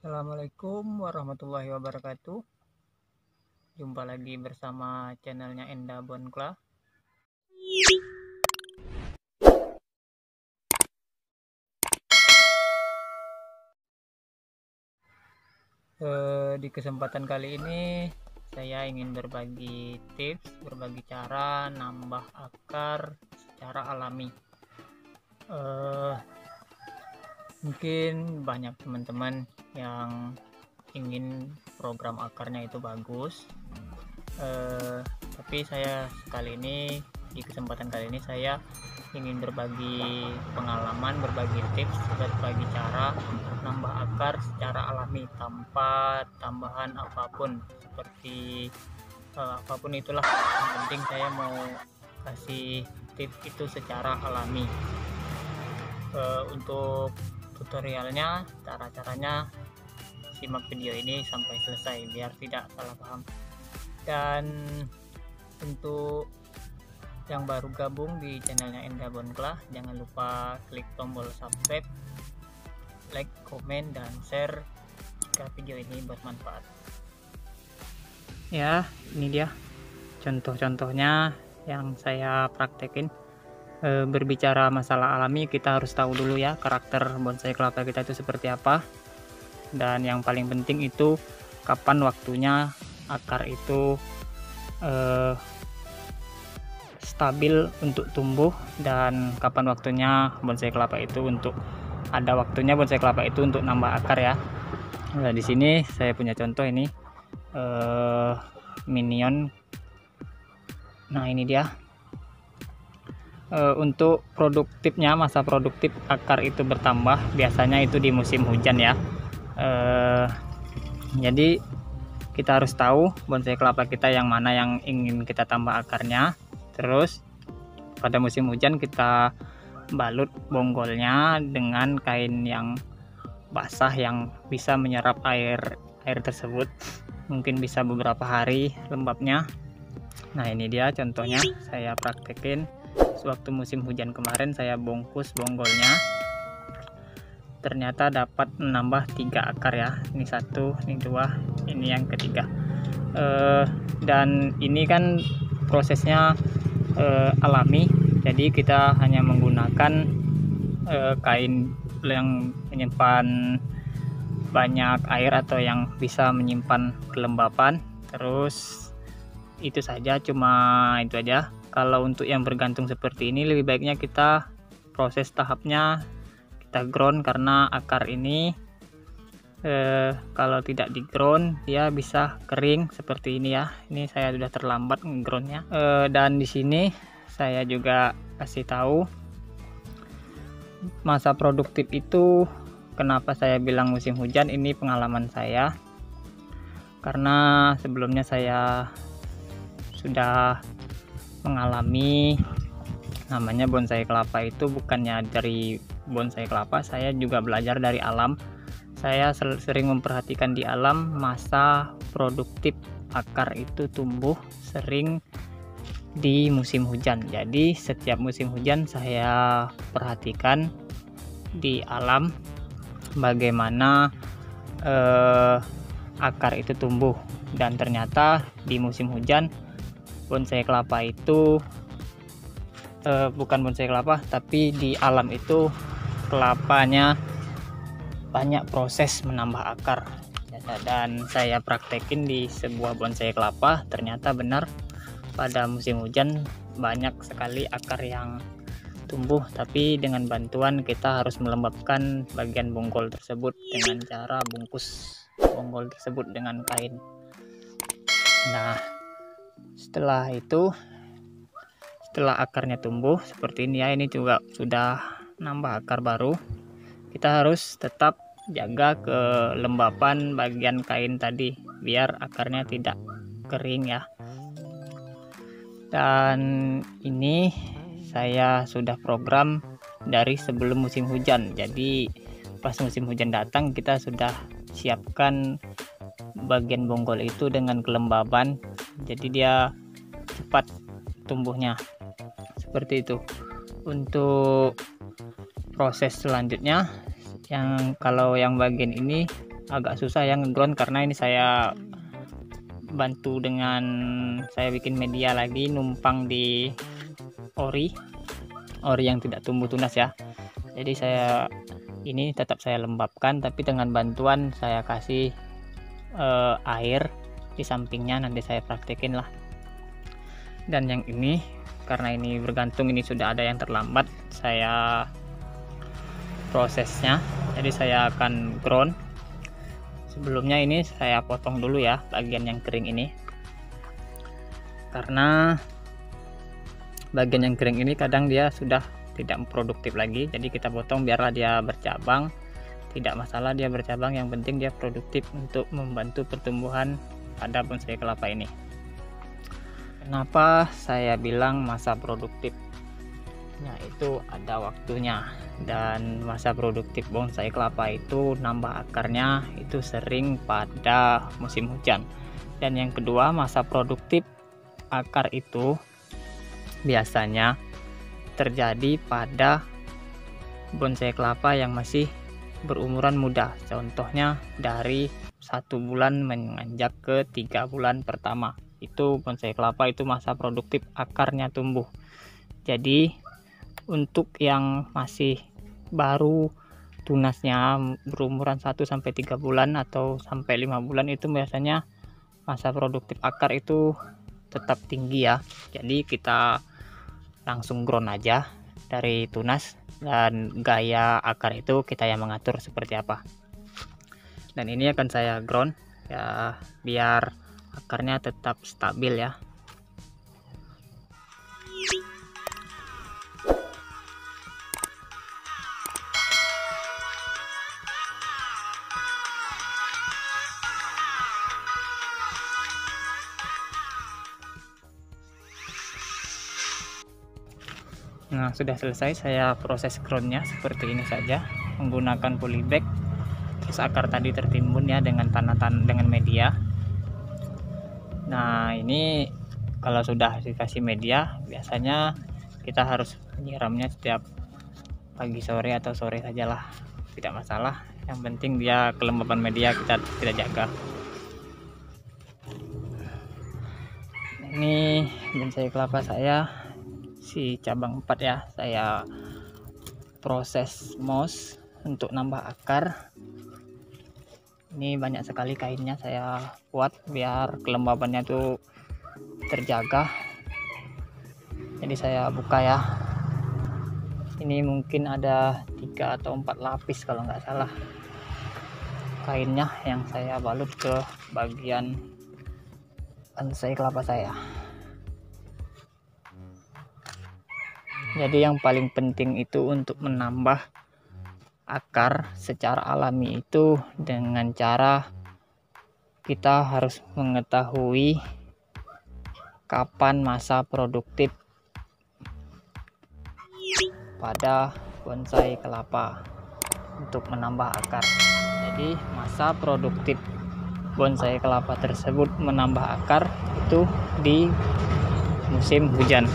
Assalamualaikum warahmatullahi wabarakatuh. Jumpa lagi bersama channelnya Enda Bonkla. Di kesempatan kali ini saya ingin berbagi tips, berbagi cara nambah akar secara alami. Mungkin banyak teman-teman yang ingin program akarnya itu bagus, tapi saya di kesempatan kali ini saya ingin berbagi pengalaman, berbagi tips, berbagi cara nambah akar secara alami tanpa tambahan apapun, seperti apapun itulah. Yang penting saya mau kasih tips itu secara alami. Untuk tutorialnya, cara-caranya, simak video ini sampai selesai biar tidak salah paham. Dan untuk yang baru gabung di channelnya Enda Bonkla, jangan lupa klik tombol subscribe, like, komen, dan share jika video ini bermanfaat. Ya, ini dia contoh-contohnya yang saya praktekin. Berbicara masalah alami, kita harus tahu dulu ya karakter bonsai kelapa kita itu seperti apa, dan yang paling penting itu kapan waktunya akar itu stabil untuk tumbuh, dan kapan waktunya bonsai kelapa itu untuk nambah akar ya. Nah, di sini saya punya contoh ini minion. Nah, ini dia. Untuk produktifnya, masa produktif akar itu bertambah biasanya itu di musim hujan ya. Jadi kita harus tahu bonsai kelapa kita yang mana yang ingin kita tambah akarnya. Terus pada musim hujan kita balut bonggolnya dengan kain yang basah yang bisa menyerap air tersebut, mungkin bisa beberapa hari lembabnya. Nah, ini dia contohnya saya praktekin. Sewaktu musim hujan kemarin saya bungkus bonggolnya, ternyata dapat menambah 3 akar ya. Ini 1, ini 2, ini yang ketiga. Dan ini kan prosesnya alami, jadi kita hanya menggunakan kain yang menyimpan banyak air atau yang bisa menyimpan kelembapan. Terus itu saja, cuma itu aja. Kalau untuk yang bergantung seperti ini, lebih baiknya kita proses tahapnya kita ground, karena akar ini kalau tidak di ground dia bisa kering seperti ini ya. Ini saya sudah terlambat ngegroundnya. Dan di sini saya juga kasih tahu masa produktif itu. Kenapa saya bilang musim hujan? Ini pengalaman saya, karena sebelumnya saya sudah mengalami namanya bonsai kelapa itu bukannya dari bonsai kelapa, saya juga belajar dari alam. Saya sering memperhatikan di alam masa produktif akar itu tumbuh sering di musim hujan. Jadi setiap musim hujan saya perhatikan di alam bagaimana akar itu tumbuh, dan ternyata di musim hujan bonsai kelapa itu bukan bonsai kelapa, tapi di alam itu kelapanya banyak proses menambah akar. Dan saya praktekin di sebuah bonsai kelapa, ternyata benar pada musim hujan banyak sekali akar yang tumbuh, tapi dengan bantuan kita harus melembabkan bagian bonggol tersebut dengan cara bungkus bonggol tersebut dengan kain. Nah, setelah akarnya tumbuh seperti ini ya, ini juga sudah nambah akar baru. Kita harus tetap jaga kelembapan bagian kain tadi biar akarnya tidak kering ya. Dan ini saya sudah program dari sebelum musim hujan, jadi pas musim hujan datang kita sudah siapkan bagian bonggol itu dengan kelembaban, jadi dia cepat tumbuhnya seperti itu. Untuk proses selanjutnya, kalau yang bagian ini agak susah yang ground karena ini saya bantu dengan saya bikin media lagi numpang di ori yang tidak tumbuh tunas ya. Jadi saya ini tetap saya lembabkan, tapi dengan bantuan saya kasih air di sampingnya, nanti saya praktekin lah. Dan yang ini karena ini bergantung, ini sudah ada yang terlambat saya prosesnya, jadi saya akan ground. Sebelumnya ini saya potong dulu ya bagian yang kering ini, karena bagian yang kering ini kadang dia sudah tidak produktif lagi, jadi kita potong biarlah dia bercabang. Tidak masalah dia bercabang, yang penting dia produktif untuk membantu pertumbuhan pada bonsai kelapa ini. Kenapa saya bilang masa produktif? Nah, itu ada waktunya, dan masa produktif bonsai kelapa itu nambah akarnya itu sering pada musim hujan. Dan yang kedua, masa produktif akar itu biasanya terjadi pada bonsai kelapa yang masih berumuran muda, contohnya dari 1 bulan menanjak ke 3 bulan pertama. Itu bonsai kelapa itu masa produktif akarnya tumbuh. Jadi untuk yang masih baru tunasnya berumuran 1-3 bulan atau sampai 5 bulan, itu biasanya masa produktif akar itu tetap tinggi ya. Jadi kita langsung ground aja dari tunas, dan gaya akar itu kita yang mengatur seperti apa. Dan ini akan saya ground ya biar akarnya tetap stabil ya. Nah, sudah selesai saya proses groundnya seperti ini saja menggunakan polybag. Terus akar tadi tertimbun ya dengan tanah dengan media. Nah, ini kalau sudah dikasih media biasanya kita harus menyiramnya setiap pagi sore atau sore sajalah, tidak masalah, yang penting dia kelembaban media kita jaga. Ini bonsai kelapa saya si cabang 4 ya, saya proses moss untuk nambah akar. Ini banyak sekali kainnya saya buat biar kelembabannya tuh terjaga. Jadi saya buka ya, ini mungkin ada 3 atau 4 lapis kalau nggak salah kainnya yang saya balut ke bagian bonsai kelapa saya. Jadi yang paling penting itu untuk menambah akar secara alami itu dengan cara kita harus mengetahui kapan masa produktif pada bonsai kelapa untuk menambah akar. Jadi masa produktif bonsai kelapa tersebut menambah akar itu di musim hujan.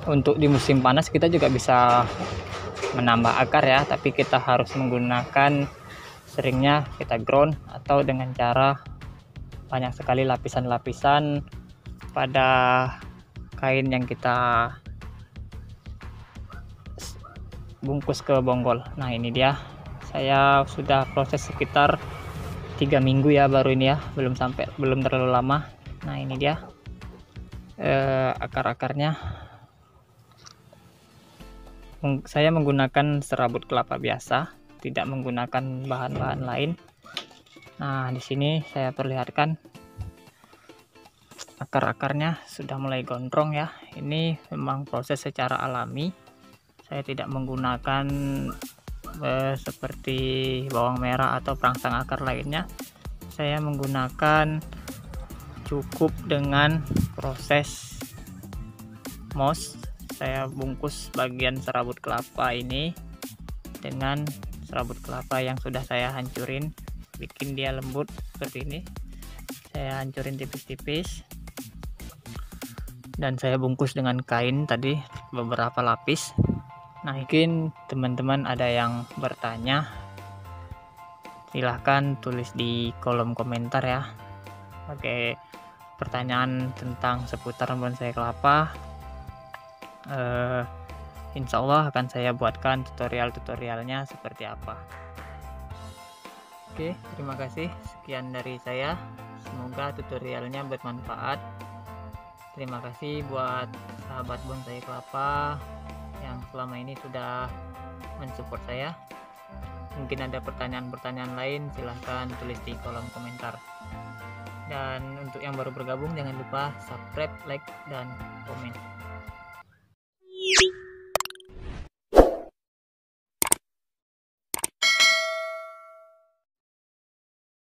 Untuk di musim panas kita juga bisa menambah akar ya, tapi kita harus menggunakan seringnya kita ground atau dengan cara banyak sekali lapisan-lapisan pada kain yang kita bungkus ke bonggol. Nah, ini dia saya sudah proses sekitar 3 minggu ya baru ini ya, belum terlalu lama. Nah, ini dia akar-akarnya. Saya menggunakan serabut kelapa biasa, tidak menggunakan bahan-bahan lain. Nah, di sini saya perlihatkan akar-akarnya sudah mulai gondrong ya. Ini memang proses secara alami. Saya tidak menggunakan seperti bawang merah atau perangsang akar lainnya. Saya menggunakan cukup dengan proses moss. Saya bungkus bagian serabut kelapa ini dengan serabut kelapa yang sudah saya hancurin, bikin dia lembut seperti ini. Saya hancurin tipis-tipis dan saya bungkus dengan kain tadi beberapa lapis. Nah, mungkin teman-teman ada yang bertanya, silahkan tulis di kolom komentar ya. Oke, pertanyaan tentang seputar bonsai kelapa, insya Allah akan saya buatkan tutorialnya seperti apa. Oke, terima kasih. Sekian dari saya. Semoga tutorialnya bermanfaat. Terima kasih buat sahabat bonsai kelapa yang selama ini sudah mensupport saya. Mungkin ada pertanyaan-pertanyaan lain, silahkan tulis di kolom komentar. Dan untuk yang baru bergabung, jangan lupa subscribe, like, dan komen.